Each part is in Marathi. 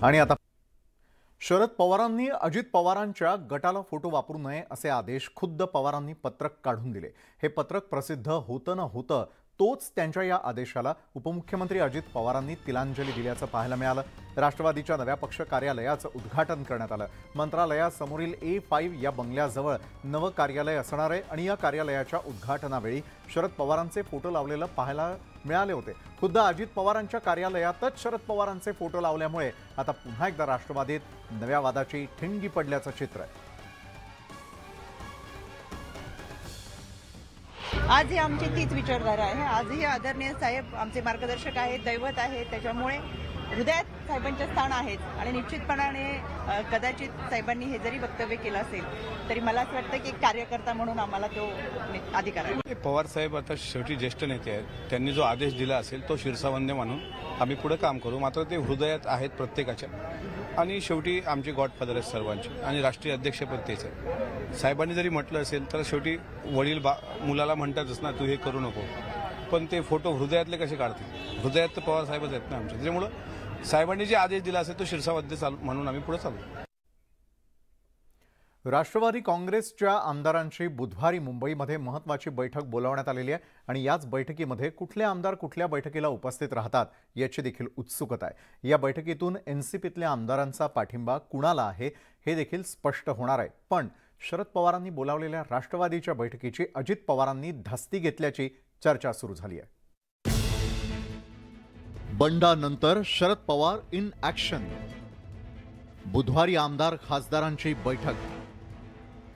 आणि आता शरद पवारांनी अजित पवारांच्या गटाला फोटो वापरू नये असे आदेश खुद्द पवारांनी पत्रक काढून दिले। हे पत्रक प्रसिद्ध होतं न होतं तोच त्यांच्या या आदेशाला उपमुख्यमंत्री अजित पवारांनी तिलांजली दिल्याचं पाहायला मिळालं। राष्ट्रवादीच्या नव्या पक्ष कार्यालयाचं उद्घाटन करण्यात आलं। मंत्रालयासमोरील A5 या बंगल्याजवळ नवं कार्यालय असणार आहे आणि या कार्यालयाच्या उद्घाटनावेळी शरद पवारांचे फोटो लावलेलं पाहायला मिळाले होते। खुद्द अजित पवारांच्या कार्यालयातच शरद पवारांचे फोटो लावल्यामुळे आता पुन्हा एकदा राष्ट्रवादीत नव्या वादाची ठिणगी पडल्याचं चित्र आहे। आजही आमची तीच विचारधारा आहे। आजही आदरणीय साहेब आमचे मार्गदर्शक आहेत, दैवत आहेत, त्याच्यामुळे हृदयात साहेबांचे स्थान आहेत आणि निश्चितपणाने कदाचित साहेबांनी हे जरी वक्तव्य केलं असेल तरी मला असं वाटतं की कार्यकर्ता म्हणून आम्हाला तो अधिकार आहे। पवार साहेब आता शेवटी ज्येष्ठ नेते आहेत, त्यांनी जो आदेश दिला असेल तो शिरसावंद्य मानून आम्ही पुढे काम करू। मात्र ते हृदयात आहेत प्रत्येकाच्या आणि शेवटी आमचे गॉडफादर आहेत सर्वांचे आणि राष्ट्रीय अध्यक्षपद तेच आहे। साहेबांनी जरी म्हटलं असेल तर शेवटी वडील मुलाला म्हणतातच ना, तू हे करू नको, पण ते फोटो हृदयातले कसे काढतील? हृदयात तर पवार साहेबच आहेत ना आमच्या, त्यामुळे साहेबांनी जे आदेश दिला असेल तो शिरसावद्य म्हणून आम्ही पुढे चालू। राष्ट्रवादी काँग्रेसच्या आमदारांची बुधवारी मुंबईमध्ये महत्त्वाची बैठक बोलावण्यात आलेली आहे आणि याच बैठकीमध्ये कुठले आमदार कुठल्या बैठकीला उपस्थित राहतात याची देखील उत्सुकता आहे। या बैठकीतून एनसीपीतल्या आमदारांचा पाठिंबा कुणाला आहे हे देखील स्पष्ट होणार आहे। पण शरद पवारांनी बोलावलेल्या राष्ट्रवादीच्या बैठकीची अजित पवारांनी धास्ती घेतल्याची चर्चा सुरू झाली आहे। बंडानंतर शरद पवार इन ॲक्शन। बुधवारी आमदार खासदारांची बैठक।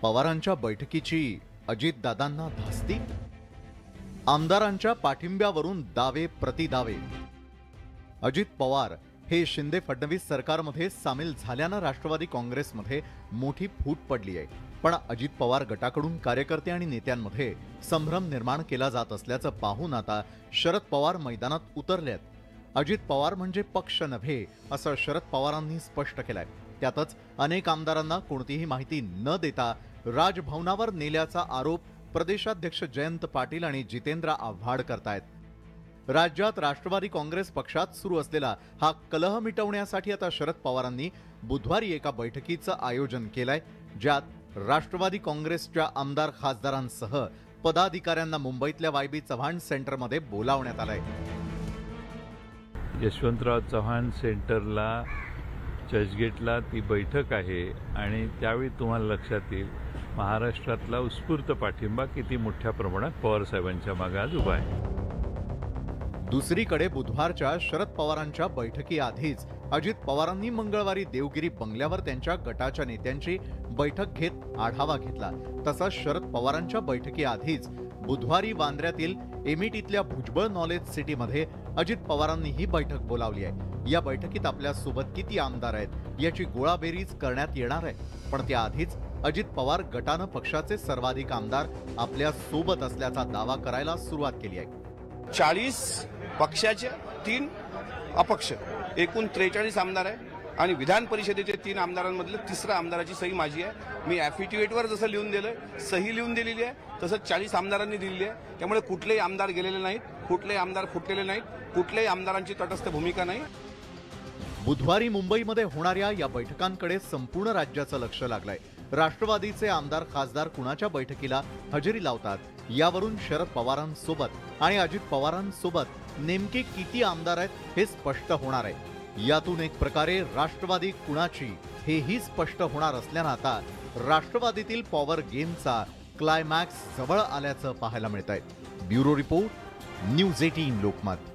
पवारांच्या बैठकीची अजितदादांना धास्ती। आमदारांच्या पाठिंब्यावरून दावे प्रतिदावे। अजित पवार हे शिंदे फडणवीस सरकारमध्ये सामील झाल्यानं राष्ट्रवादी काँग्रेसमध्ये मोठी फूट पडली आहे। पण अजित पवार गटाकडून कार्यकर्ते आणि नेत्यांमध्ये संभ्रम निर्माण केला जात असल्याचं पाहून आता शरद पवार मैदानात उतरलेत। अजित पवार म्हणजे पक्ष नव्हे असं शरद पवारांनी स्पष्ट केलंय। त्यातच अनेक आमदारांना कोणतीही माहिती न देता राजभवनावर नेल्याचा आरोप प्रदेशाध्यक्ष जयंत पाटील आणि जितेंद्र आव्हाड करतायत। राज्यात राष्ट्रवादी काँग्रेस पक्षात सुरू असलेला हा कलह मिटवण्यासाठी आता शरद पवारांनी बुधवारी एका बैठकीचं आयोजन केलंय, ज्यात राष्ट्रवादी काँग्रेसच्या आमदार खासदारांसह पदाधिकाऱ्यांना मुंबईतल्या वायबी चव्हाण सेंटरमध्ये बोलावण्यात आलंय। यशवंतराव चव्हाण सेंटरला चर्चगेटला ती बैठक आहे आणि त्यावेळी तुम्हाला लक्षात येईल महाराष्ट्रातला उत्स्फूर्त पाठिंबा किती मोठ्या प्रमाणात पवार साहेबांच्या मागे आज उभा आहे। दुसरीकडे बुधवारच्या शरद पवारांच्या बैठकीआधीच अजित पवारांनी मंगळवारी देवगिरी बंगल्यावर त्यांच्या गटाच्या नेत्यांची बैठक घेत आढावा घेतला। तसंच शरद पवारांच्या बैठकीआधीच बुधवारी वांद्र्यातील एमिटीतल्या भुजबळ नॉलेज सिटीमध्ये अजित पवारांनी ही बैठक बोलावली आहे। या बैठकीत आपल्या सोबत किती आमदार आहेत याची गोळाबेरीज करण्यात येणार आहे। पण त्याआधीच अजित पवार गटानं पक्षाचे सर्वाधिक आमदार आपल्या सोबत असल्याचा दावा करायला सुरुवात केली आहे। 40 पक्षाचे 3 अपक्ष एकूण 43 आमदार आहे आणि विधान परिषदेचे 3 आमदारांमधले तिसऱ्या आमदाराची सही माझी आहे। मी ॲफिडेव्हिटवर जसं लिहून दिलंय, सही लिहून दिलेली आहे, तसंच 40 आमदारांनी दिलेली आहे। त्यामुळे कुठलेही आमदार गेलेले नाहीत, कुठलेही आमदार फुटलेले नाहीत, कुठल्याही आमदारांची तटस्थ भूमिका नाही। बुधवारी मुंबईमध्ये होणाऱ्या या बैठकांकडे संपूर्ण राज्याचं लक्ष लागलंय। राष्ट्रवादीचे आमदार खासदार कुणाच्या बैठकीला हजेरी लावतात यावरून शरद पवारांसोबत आणि अजित पवारांसोबत नेमके किती आमदार आहेत हे स्पष्ट होणार आहे। यातून एक प्रकारे राष्ट्रवादी कुणाची हेही स्पष्ट होणार असल्यानं आता राष्ट्रवादीतील पॉवर गेमचा क्लायमॅक्स जवळ आल्याचं पाहायला मिळतंय। Bureau report, news 18 Lokmat.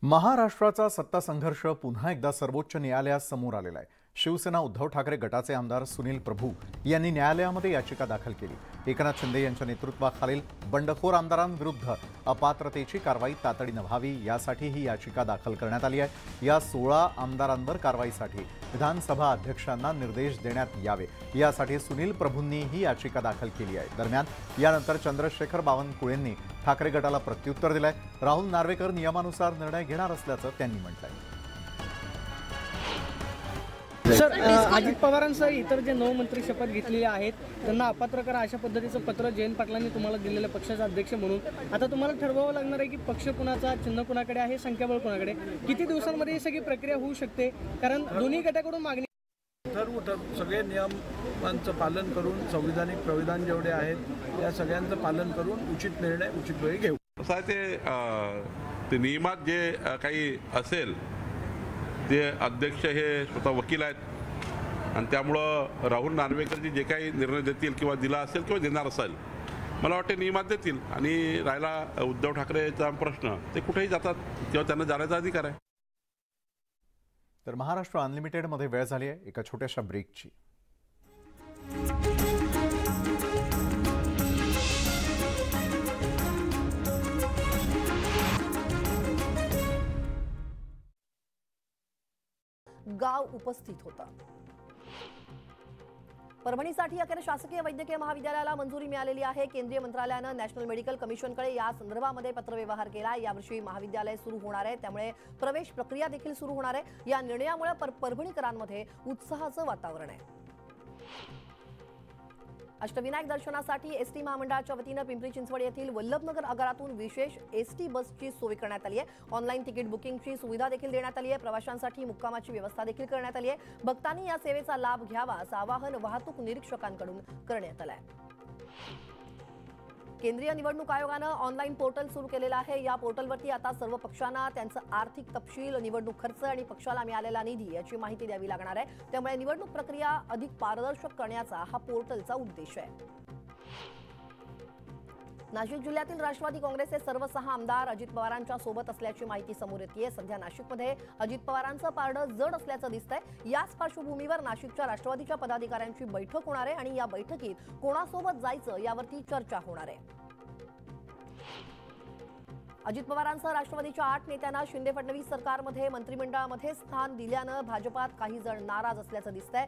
महाराष्ट्राचा सत्ता संघर्ष पुन्हा एकदा सर्वोच्च न्यायालयासमोर आलेला आहे। शिवसेना उद्धव ठाकरे गटाचे आमदार सुनील प्रभू यांनी न्यायालयामध्ये याचिका दाखल केली। एकनाथ शिंदे यांच्या नेतृत्वाखालील बंडखोर आमदारांविरुद्ध अपात्रतेची कारवाई तातडीनं व्हावी यासाठी ही याचिका दाखल करण्यात आली आहे। या 16 आमदारांवर कारवाईसाठी विधानसभा अध्यक्षांना निर्देश देण्यात यावे यासाठी सुनील प्रभूंनी ही याचिका दाखल केली आहे। दरम्यान यानंतर चंद्रशेखर बावनकुळेंनी ठाकरे गटाला प्रत्युत्तर दिलंय। राहुल नार्वेकर नियमानुसार निर्णय घेणार असल्याचं त्यांनी म्हटलंय। सर, अजित पवारांसह इतर जे 9 मंत्री शपथ घेतलेले आहेत त्यांना अपात्र करा अशा पद्धतीचं पत्र जयंत पाटलांनी तुम्हाला दिलेलं पक्षाचा अध्यक्ष म्हणून. आता तुम्हाला ठरवावं लागणार आहे की पक्ष कुणाचा, चिन्ह कुणाकडे आहे, संख्याबळ कुणाकडे. किती दिवसांमध्ये ही सगळी प्रक्रिया होऊ शकते? कारण दोन्ही गटाकडून मागणी सगळे नियमांचं पालन करून संविधानिक प्रविधान जेवढे आहेत या सगळ्यांचं पालन करून उचित निर्णय उचित वेळी घेऊ. असं आहे ते नियमात जे काही असेल ते अध्यक्ष हे स्वतः वकील आहेत आणि त्यामुळं राहुल नार्वेकरजी जे काही निर्णय देतील किंवा दिला असेल किंवा देणार असेल मला वाटते नियमात देतील. आणि राहिला उद्धव ठाकरेचा प्रश्न, ते कुठेही जातात किंवा त्यांना जाण्याचा अधिकार आहे. तर महाराष्ट्र अनलिमिटेडमध्ये वेळ झाली आहे एका छोट्याशा ब्रेकची. गाव उपस्थित होता. परभणीसाठी अखेर शासकीय वैद्यकीय महाविद्यालयाला मंजुरी मिळालेली आहे. केंद्रीय मंत्रालयानं नॅशनल मेडिकल कमिशनकडे या संदर्भामध्ये पत्रव्यवहार केला. यावर्षी महाविद्यालय सुरू होणार आहे, त्यामुळे प्रवेश प्रक्रिया देखील सुरू होणार आहे. या निर्णयामुळे परभणीकरांमध्ये उत्साहाचं वातावरण आहे. अष्टविनायक दर्शनासाठी एसटी महामंडळाच्या वतीनं पिंपरी चिंचवड येथील वल्लभनगर आगारातून विशेष एसटी बसची सोय करण्यात आली आहे. ऑनलाईन तिकीट बुकिंगची सुविधा देखील देण्यात आली आहे. प्रवाशांसाठी मुक्कामाची व्यवस्था देखील करण्यात आली आहे. भक्तांनी या सेवेचा लाभ घ्यावा असं आवाहन वाहतूक निरीक्षकांकडून करण्यात आलं आहे. केंद्रीय निवडणूक आयोगानं ऑनलाईन पोर्टल सुरू केलेलं आहे. या पोर्टलवरती आता सर्व पक्षांना त्यांचं आर्थिक तपशील, निवडणूक खर्च आणि पक्षाला मिळालेला निधी याची माहिती द्यावी लागणार आहे. त्यामुळे निवडणूक प्रक्रिया अधिक पारदर्शक करण्याचा हा पोर्टलचा उद्देश आहे. नाशिक जिल्ह्यातील राष्ट्रवादी काँग्रेसचे सर्व 6 आमदार अजित पवारांच्या सोबत असल्याची माहिती समोर येते. सध्या नाशिकमध्ये अजित पवारांचं पारडं जड असल्याचं दिसतंय. याच पार्श्वभूमीवर नाशिकच्या राष्ट्रवादीच्या पदाधिकाऱ्यांची बैठक होणार आहे आणि या बैठकीत कोणासोबत जायचं यावरती चर्चा होणार आहे. अजित पवारांसह राष्ट्रवादीच्या 8 नेत्यांना शिंदे फडणवीस सरकारमध्ये मंत्रिमंडळामध्ये स्थान दिल्यानं भाजपात काही जण नाराज असल्याचं दिसतंय.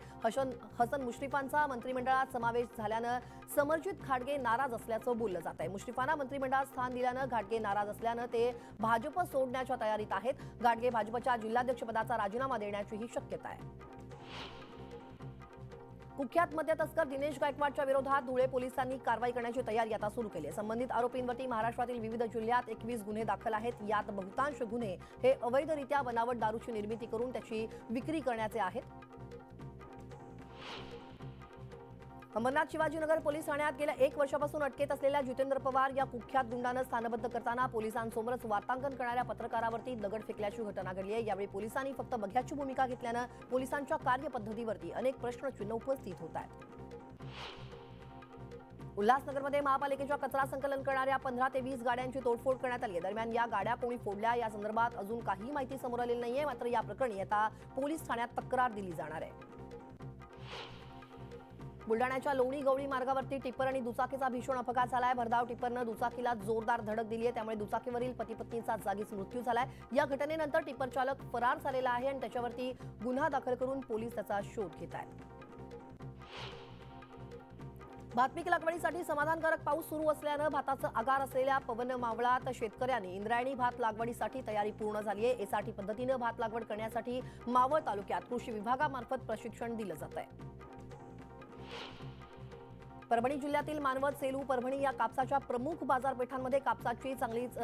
हसन मुश्रीफांचा मंत्रिमंडळात समावेश झाल्यानं समरजित घाटगे नाराज असल्याचं बोललं जात आहे. मुश्रीफांना मंत्रिमंडळात स्थान दिल्यानं घाटगे नाराज असल्यानं ते भाजप सोडण्याच्या तयारीत आहेत. घाटगे भाजपच्या जिल्हाध्यक्षपदाचा राजीनामा देण्याचीही शक्यता आहे. कुख्यात मद्य तस्कर दिनेश गायकवाडच्या विरोधात धुळे पोलिसांनी कारवाई करण्याची तयारी आता सुरू केली आहे. संबंधित आरोपींवरती महाराष्ट्रातील विविध जिल्ह्यात 21 गुन्हे दाखल आहेत. यात बहुतांश गुन्हे हे अवैधरित्या बनावट दारूची निर्मिती करून त्याची विक्री करण्याचे आहेत. अंबरनाथ शिवाजीनगर पोलीस ठाण्यात गेल्या 1 वर्षापासून अटकेत असलेल्या जितेंद्र पवार या कुख्यात गुंडानं स्थानबद्ध करताना पोलिसांसमोरच वार्तांकन करणाऱ्या पत्रकारावरती दगड फेकल्याची घटना घडली आहे. यावेळी पोलिसांनी फक्त बघ्याची भूमिका घेतल्यानं पोलिसांच्या कार्यपद्धतीवरती अनेक प्रश्नचिन्ह उपस्थित होत आहेत. उल्हासनगरमध्ये महापालिकेच्या कचरा संकलन करणाऱ्या 15 ते 20 गाड्यांची तोडफोड करण्यात आली आहे. दरम्यान या गाड्या कोणी फोडल्या या संदर्भात अजून काही माहिती समोर आलेली नाहीये. मात्र या प्रकरणी आता पोलीस ठाण्यात तक्रार दिली जाणार आहे. बुलडाण्याच्या लोणी गवळी मार्गावरती टिप्पर आणि दुचाकीचा भीषण अपघात झालाय. भरधाव टिप्परनं दुचाकीला जोरदार धडक दिली आहे, त्यामुळे दुचाकीवरील पती पत्नीचा जागीच मृत्यू झालाय. या घटनेनंतर टिप्पर चालक फरार झालेला आहे आणि त्याच्यावरती गुन्हा दाखल करून पोलीस त्याचा शोध घेत आहेत. भातपीक लागवडीसाठी समाधानकारक पाऊस सुरू असल्यानं भाताचं आगार असलेल्या पवन मावळात शेतकऱ्यांनी इंद्रायणी भात लागवडीसाठी तयारी पूर्ण झाली आहे. एसआरटी पद्धतीनं भात लागवड करण्यासाठी मावळ तालुक्यात कृषी विभागामार्फत प्रशिक्षण दिलं जात आहे. परभणी जिल्ह्यातील मानवत, सेलू, परभणी या कापसाच्या प्रमुख बाजारपेठांमध्ये कापसाची चांगलीच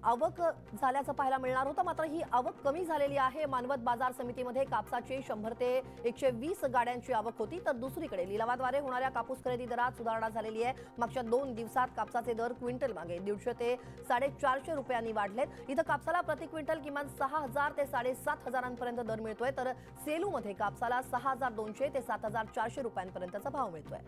आवक झाल्याचं पाहायला मिळणार होतं. मात्र ही आवक कमी झालेली आहे. मानवत बाजार समितीमध्ये कापसाची 100 ते 120 गाड्यांची आवक होती, तर दुसरीकडे लिलावाद्वारे होणाऱ्या कापूस खरेदी दरात सुधारणा झालेली आहे. मागच्या 2 दिवसात कापसाचे दर क्विंटल मागे 150 ते 450 रुपयांनी वाढलेत. इथं कापसाला प्रति क्विंटल किमान 6000 ते 7500 पर्यंत दर मिळतोय, तर सेलूमध्ये कापसाला 6200 ते 7400 रुपयांपर्यंतचा भाव मिळतोय.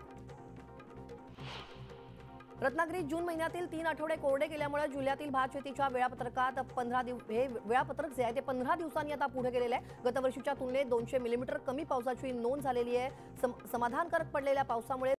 रत्नागिरीत जून महिन्यातील 3 आठवडे कोरडे गेल्यामुळे जिल्ह्यातील भात शेतीच्या वेळापत्रकात 15 जे आहे ते 15 दिवसांनी आता पुढे गेलेलं आहे. गतवर्षीच्या तुलनेत 200 मिलीमीटर कमी पावसाची नोंद झालेली आहे. समाधानकारक पडलेल्या पावसामुळे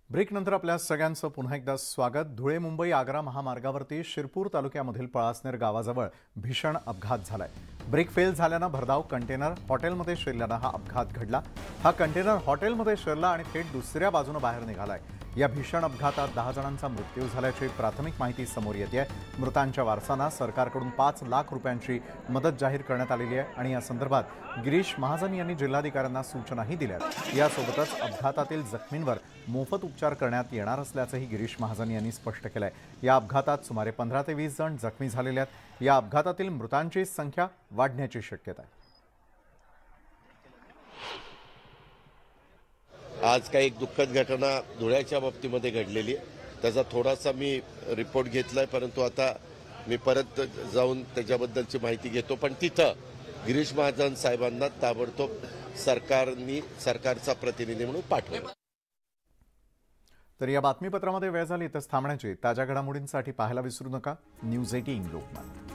ब्रेकनंतर आपल्या सगळ्यांचं पुन्हा एकदा स्वागत. धुळे मुंबई आग्रा महामार्गावरती शिरपूर तालुक्यामधील पळासनेर गावाजवळ भीषण अपघात झालाय. ब्रेक फेल झाल्यानं भरधाव कंटेनर हॉटेलमध्ये शिरल्यानं हा अपघात घडला. हा कंटेनर हॉटेलमध्ये शिरला आणि थेट दुसऱ्या बाजूने बाहेर निघालाय. या भीषण अपघातात 10 जणांचा मृत्यू झाल्याची प्राथमिक माहिती समोर येते. मृतांच्या वारसांना सरकारकडून 5 लाख रुपयांची मदत जाहीर करण्यात आलेली आहे आणि या संदर्भात गिरीश महाजन यांनी जिल्हाधिकाऱ्यांना सूचनाही दिल्यात. यासोबतच अपघातातील जखमींवर मोफत उपचार करण्यात येणार असल्याचंही गिरीश महाजन यांनी स्पष्ट केलंय. या अपघातात सुमारे 15 ते 20 जण जखमी झालेले आहेत. या अपघातातील मृतांची संख्या वाढण्याची शक्यता आहे. आज काही एक दुःखद घटना धुळ्याच्या बाबतीमध्ये घडलेली आहे. त्याचा थोडासा मी रिपोर्ट घेतलाय, परंतु आता मी परत जाऊन त्याच्याबद्दलची माहिती घेतो. पण तिथं गिरीश महाजन साहेबांना ताबडतोब सरकारचा प्रतिनिधी म्हणून पाठवलं. तर या बातमीपत्रामध्ये वेळ झाली इथंच थांबण्याची. ताज्या घडामोडींसाठी पाहायला विसरू नका न्यूज 18 लोकमत.